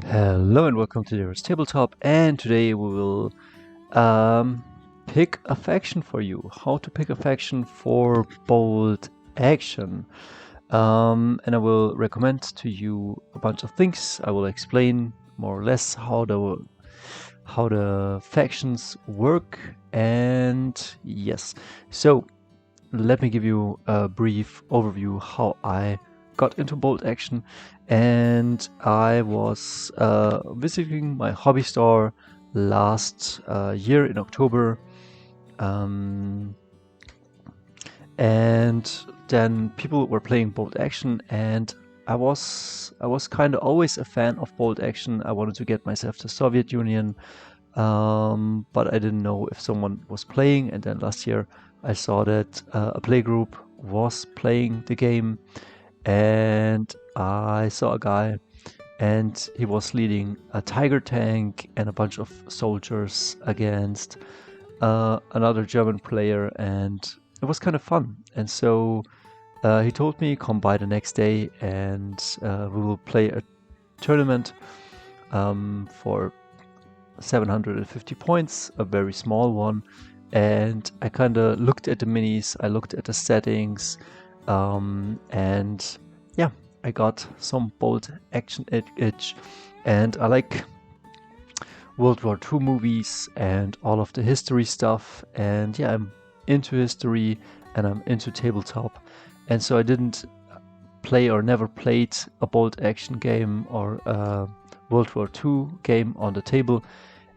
Hello and welcome to the Tabletop, and today we will pick a faction for you. How to pick a faction for bold action. And I will recommend to you a bunch of things. I will explain more or less how the factions work, and yes. So let me give you a brief overview how I got into bold action. And I was visiting my hobby store last year in October, and then people were playing bold action, and I was kind of always a fan of bold action. I wanted to get myself to Soviet Union, but I didn't know if someone was playing. And then last year I saw that a playgroup was playing the game, and I saw a guy, and he was leading a tiger tank and a bunch of soldiers against another German player, and it was kind of fun. And so he told me, come by the next day and we will play a tournament for 750 points, a very small one. And I kind of looked at the minis, I looked at the settings, and yeah, I got some bold action itch, and I like World War II movies and all of the history stuff. And yeah, I'm into history and I'm into tabletop. And so I didn't play or never played a bold action game or a World War II game on the table,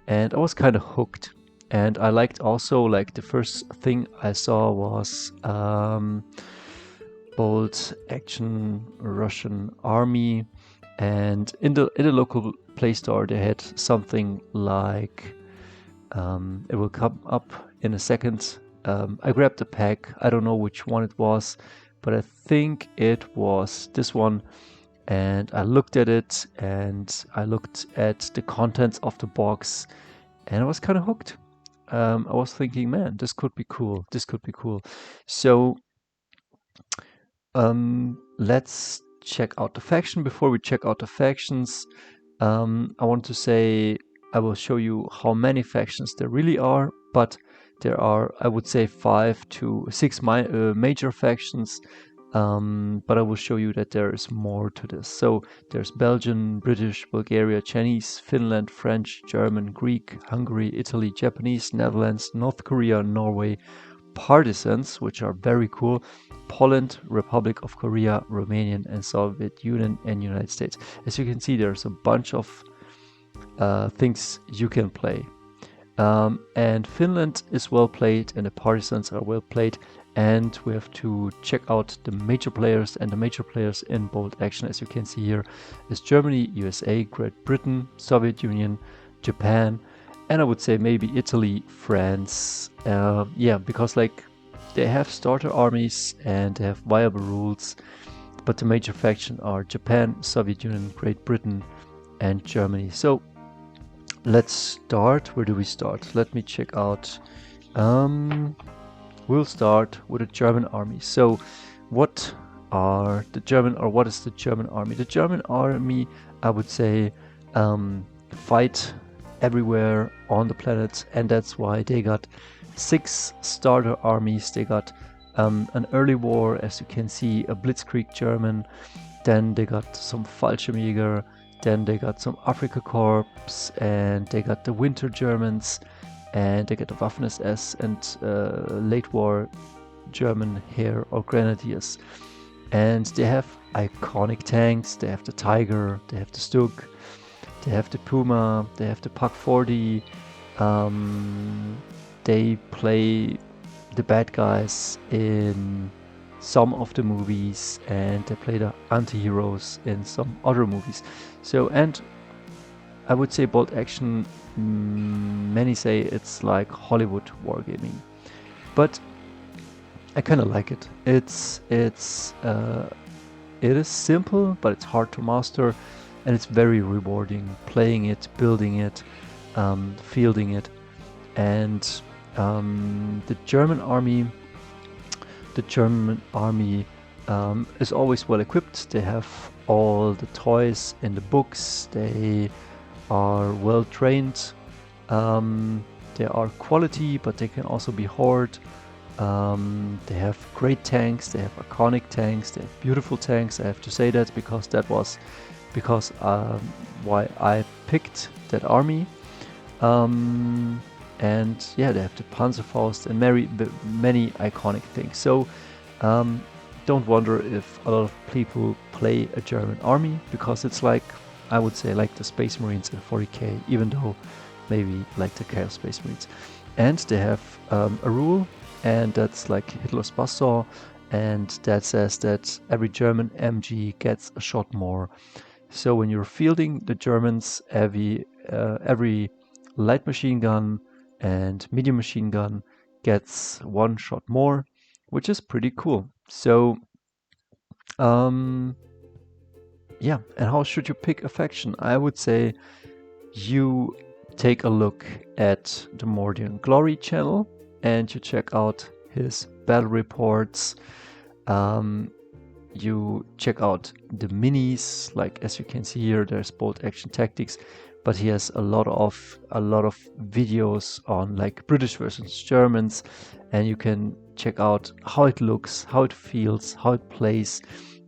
and I was kind of hooked. And I liked also, like, the first thing I saw was bold action Russian army, and in the local play store they had something like it will come up in a second. I grabbed the pack. I don't know which one it was, but I think it was this one. And I looked at it, and I looked at the contents of the box, and I was kind of hooked. I was thinking, man, this could be cool. This could be cool. So let's check out the faction. Before we check out the factions, I want to say I will show you how many factions there really are, but there are, I would say, 5 to 6 major factions. But I will show you that there is more to this. So there's Belgian, British, Bulgaria, Chinese, Finland, French, German, Greek, Hungary, Italy, Japanese, Netherlands, North Korea, Norway, partisans, which are very cool, Poland, Republic of Korea, Romanian, and Soviet Union, and United States. As you can see, there's a bunch of things you can play. And Finland is well played, and the partisans are well played. And we have to check out the major players, and the major players in bold action, as you can see here, is Germany, USA, Great Britain, Soviet Union, Japan, and I would say maybe Italy, France. Yeah, because like they have starter armies and they have viable rules, but the major factions are Japan, Soviet Union, Great Britain, and Germany. So let's start. Where do we start? Let me check out. We'll start with the German army. So what are the German, or what is the German army? The German army, I would say, fight everywhere on the planet, and that's why they got 6 starter armies. They got an early war, as you can see, a Blitzkrieg German, then they got some Fallschirmjäger, then they got some Afrika Corps, and they got the Winter Germans, and they get the Waffen-SS and late war German Heer or Grenadiers. And they have iconic tanks. They have the Tiger, they have the Stug, they have the Puma, they have the Pak 40. They play the bad guys in some of the movies, and they play the anti-heroes in some other movies. So, and I would say bold action, many say it's like Hollywood wargaming, but I kind of like it. It is simple, but it's hard to master, and it's very rewarding playing it, building it, fielding it. And the German army is always well equipped. They have all the toys in the books. They are well trained. They are quality, but they can also be horde. They have great tanks, they have iconic tanks, they have beautiful tanks. I have to say that because why I picked that army. And yeah, they have the Panzerfaust and many iconic things. So don't wonder if a lot of people play a German army, because it's like, I would say, like the Space Marines in 40k, even though maybe like the Chaos Space Marines. And they have a rule, and that's like Hitler's Buzzsaw, and that says that every German MG gets a shot more. So when you're fielding the Germans, every light machine gun and medium machine gun gets one shot more, which is pretty cool. So yeah, and how should you pick a faction? I would say you take a look at the Mordian Glory channel and you check out his battle reports. You check out the minis, like as you can see here, there's bolt action tactics, but he has a lot of videos on like British versus Germans, and you can check out how it looks, how it feels, how it plays.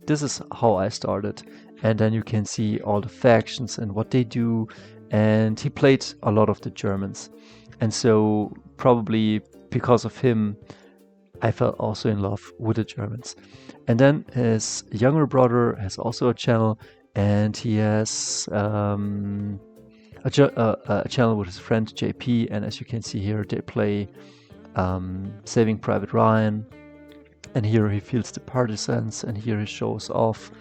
This is how I started, and then you can see all the factions and what they do. And he played a lot of the Germans, and so probably because of him I fell also in love with the Germans. And then his younger brother has also a channel, and he has a channel with his friend JP, and as you can see here, they play Saving Private Ryan, and here he fields the partisans, and here he shows off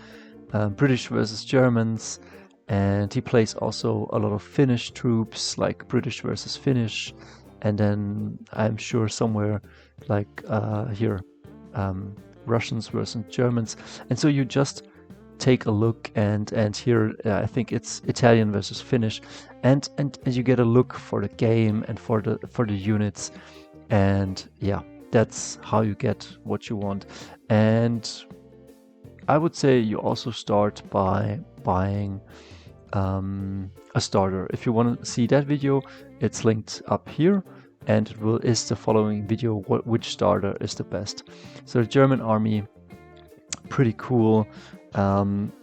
British versus Germans, and he plays also a lot of Finnish troops, like British versus Finnish, and then I'm sure somewhere like here Russians versus Germans. And so you just take a look, and here I think it's Italian versus Finnish, and you get a look for the game and for the units, and yeah, that's how you get what you want. And I would say you also start by buying a starter. If you want to see that video, it's linked up here, and it is the following video which starter is the best. So the German army, pretty cool.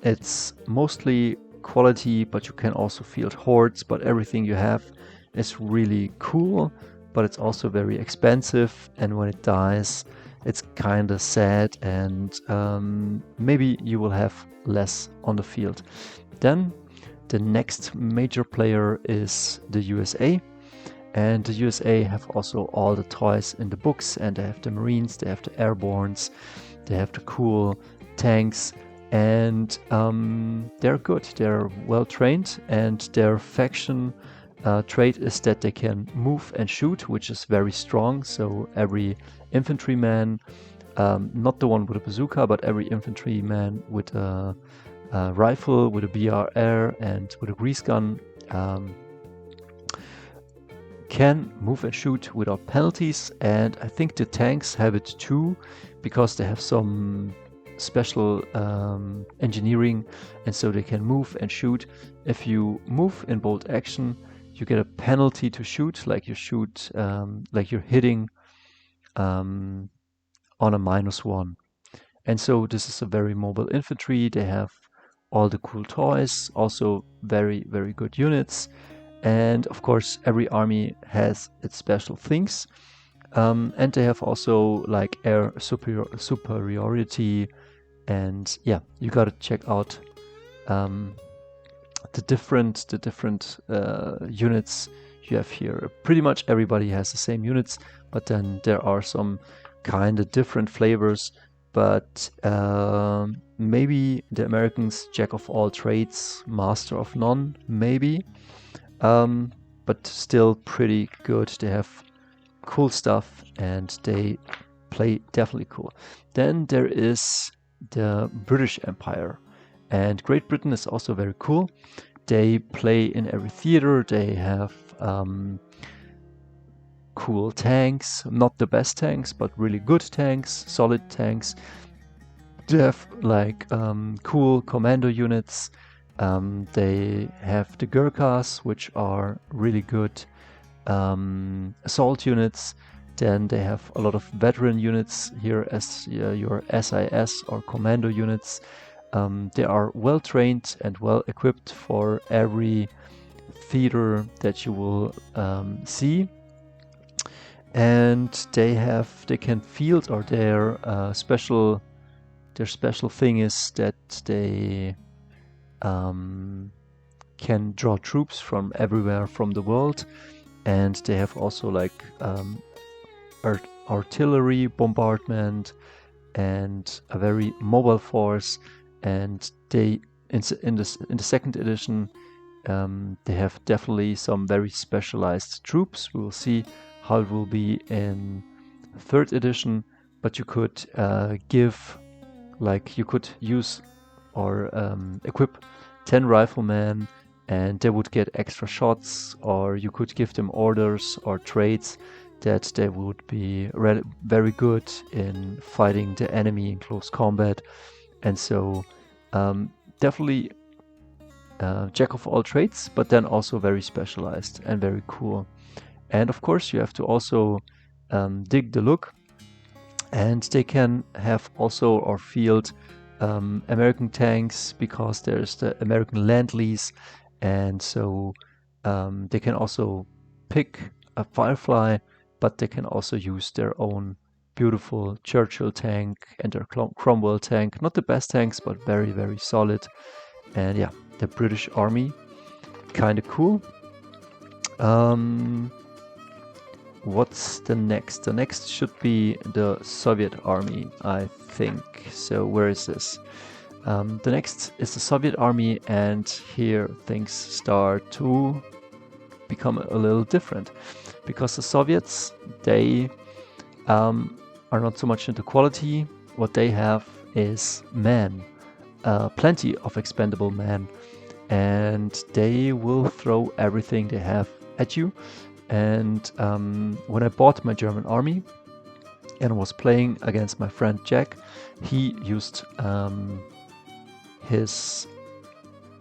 It's mostly quality, but you can also field hordes, but everything you have is really cool, but it's also very expensive, and when it dies it's kind of sad, and maybe you will have less on the field. Then the next major player is the USA, and the USA have also all the toys in the books, and they have the Marines, they have the Airbornes, they have the cool tanks, and they're good, they're well trained, and their faction trait is that they can move and shoot, which is very strong. So every infantryman, not the one with a bazooka, but every infantryman with a rifle, with a BRR, and with a grease gun can move and shoot without penalties. And I think the tanks have it too, because they have some special engineering, and so they can move and shoot. If you move in bolt action, you get a penalty to shoot, like you shoot, like you're hitting on a -1. And so this is a very mobile infantry. They have all the cool toys, also very, very good units. And of course, every army has its special things. And they have also like air superiority. And yeah, you gotta check out the different units you have here. Pretty much everybody has the same units, but then there are some kind of different flavors. But maybe the Americans, jack of all trades, master of none, maybe. But still pretty good. They have cool stuff, and they play definitely cool. Then there is the British Empire, and Great Britain is also very cool. They play in every theater. They have cool tanks, not the best tanks, but really good tanks, solid tanks. They have like cool commando units. They have the Gurkhas, which are really good assault units. Then they have a lot of veteran units here as your SIS or commando units. They are well trained and well equipped for every theater that you will see. And they can field, or their special thing is that they can draw troops from everywhere from the world, and they have also like artillery bombardment and a very mobile force. And they in the second edition they have definitely some very specialized troops. We will see how it will be in third edition, but you could you could use or equip 10 riflemen and they would get extra shots, or you could give them orders or traits that they would be very good in fighting the enemy in close combat. And so definitely jack of all trades, but then also very specialized and very cool. And of course you have to also dig the look, and they can have also or field American tanks, because there's the American Land-Lease, and so they can also pick a Firefly, but they can also use their own beautiful Churchill tank and their Cromwell tank. Not the best tanks, but very, very solid. And yeah, the British Army, kind of cool. What's the next? The next should be the Soviet Army, I think. So where is this? The next is the Soviet Army, and here things start to become a little different, because the Soviets, they are not so much into quality. What they have is men, plenty of expendable men, and they will throw everything they have at you. And when I bought my German army and was playing against my friend Jack, he used his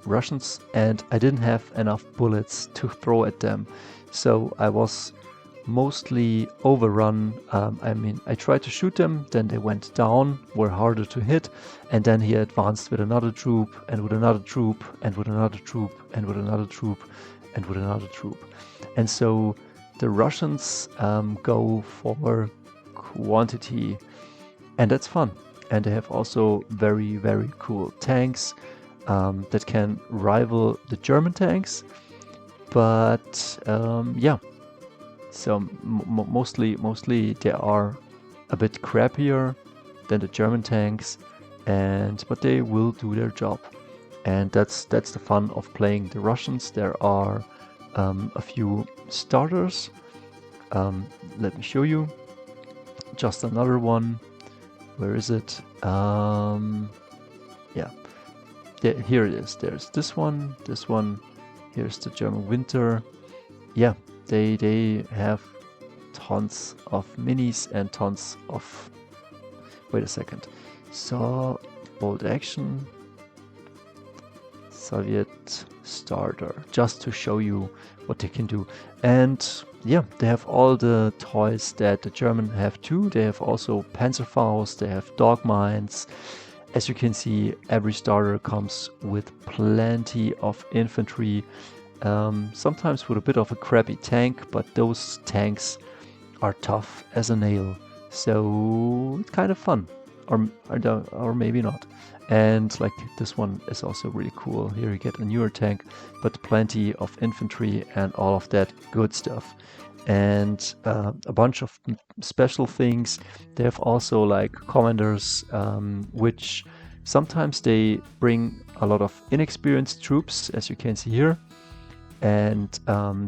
Russians, and I didn't have enough bullets to throw at them, so I was mostly overrun. I tried to shoot them, then they went down, were harder to hit, and then he advanced with another troop, and with another troop, and with another troop, and with another troop, and with another troop. And so the Russians go for quantity, and that's fun. And they have also very, very cool tanks that can rival the German tanks. But yeah, so mostly they are a bit crappier than the German tanks, but they will do their job. And that's the fun of playing the Russians. There are a few starters. Let me show you. Just another one. Where is it? Yeah, here it is. There's this one. Here's the German Winter. Yeah, they have tons of minis and tons of. Wait a second. So bold action. Soviet starter, just to show you what they can do. And yeah, they have all the toys that the German have too. They have also Panzerfaust, they have dog mines. As you can see, every starter comes with plenty of infantry, sometimes with a bit of a crappy tank, but those tanks are tough as a nail. So it's kind of fun, or maybe not. And like this one is also really cool. Here you get a newer tank, but plenty of infantry and all of that good stuff. And a bunch of special things. They have also like commanders, which sometimes they bring a lot of inexperienced troops, as you can see here. And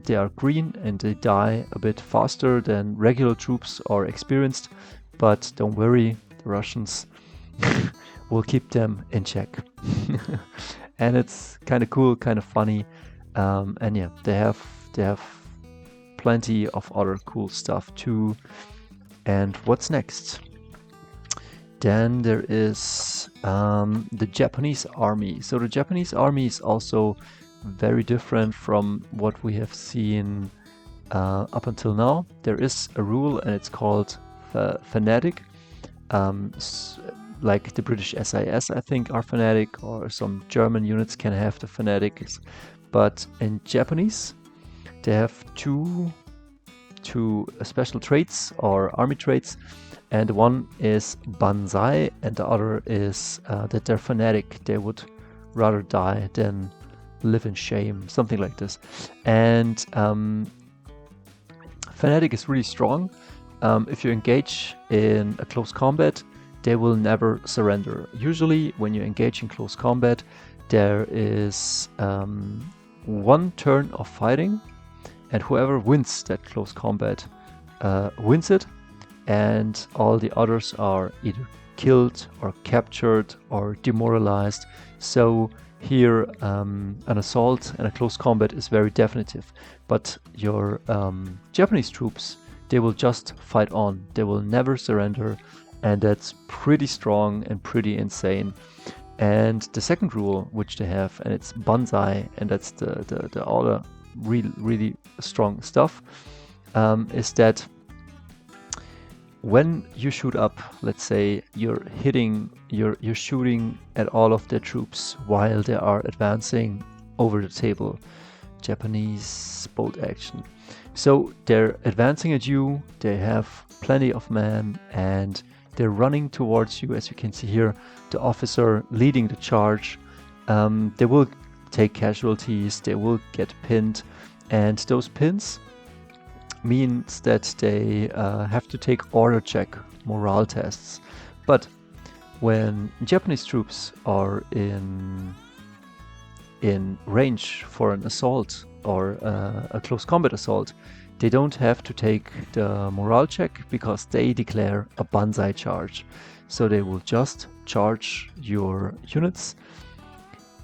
they are green and they die a bit faster than regular troops or experienced. But don't worry, the Russians will keep them in check. And it's kind of cool, kind of funny. And yeah, they have plenty of other cool stuff too. And what's next? Then there is the Japanese army. So the Japanese army is also very different from what we have seen up until now. There is a rule and it's called fanatic. Like the British SIS, I think, are fanatic, or some German units can have the fanatics. But in Japanese, they have two special traits or army traits, and one is banzai and the other is that they're fanatic. They would rather die than live in shame, something like this. And fanatic is really strong. If you engage in a close combat, they will never surrender. Usually when you engage in close combat, there is one turn of fighting, and whoever wins that close combat wins it, and all the others are either killed or captured or demoralized. So here an assault and a close combat is very definitive, but your Japanese troops, they will just fight on. They will never surrender, and that's pretty strong and pretty insane. And the second rule which they have, and it's banzai, and that's the other really strong stuff, is that when you shoot up, let's say you're shooting at all of their troops while they are advancing over the table. Japanese bolt action. So they're advancing at you, they have plenty of men, and they're running towards you. As you can see here, the officer leading the charge. They will take casualties, they will get pinned, and those pins means that they have to take order check morale tests. But when Japanese troops are in range for an assault or a close combat assault, they don't have to take the morale check because they declare a banzai charge. So they will just charge your units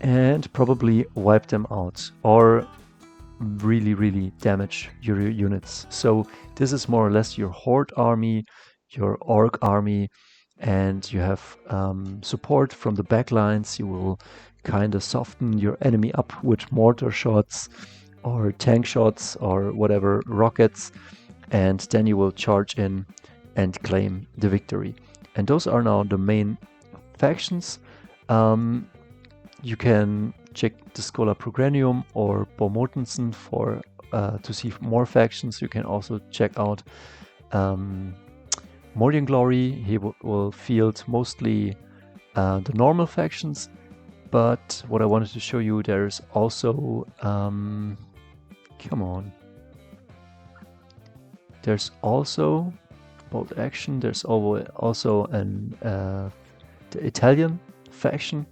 and probably wipe them out or really damage your units. So this is more or less your horde army, your orc army, and you have support from the backlines. You will kind of soften your enemy up with mortar shots or tank shots or whatever, rockets, and then you will charge in and claim the victory. And those are now the main factions. You can check the Schola Progranium or Bo Mortensen for to see more factions. You can also check out Mordian Glory. He will field mostly the normal factions, but what I wanted to show you, there's also come on, there's also bolt action. There's also an the Italian faction.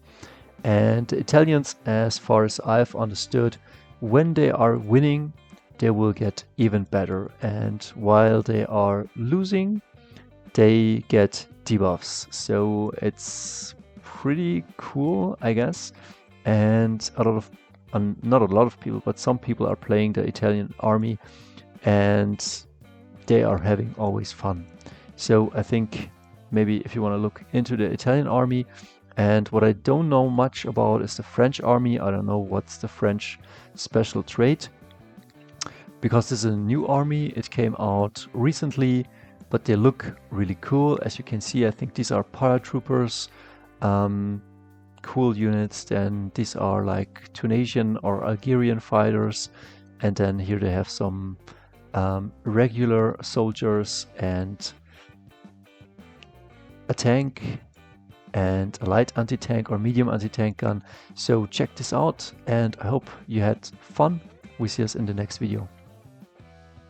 And the Italians, as far as I've understood, when they are winning, they will get even better. And while they are losing, they get debuffs. So it's pretty cool, I guess. And not a lot of people, but some people are playing the Italian army, and they are having always fun. So I think maybe if you want to look into the Italian army. And what I don't know much about is the French army. I don't know what's the French special trait, because this is a new army. It came out recently, but they look really cool. As you can see, I think these are paratroopers, cool units. Then these are like Tunisian or Algerian fighters. And then here they have some regular soldiers and a tank and a light anti-tank or medium anti-tank gun. So check this out, and I hope you had fun. We see us in the next video.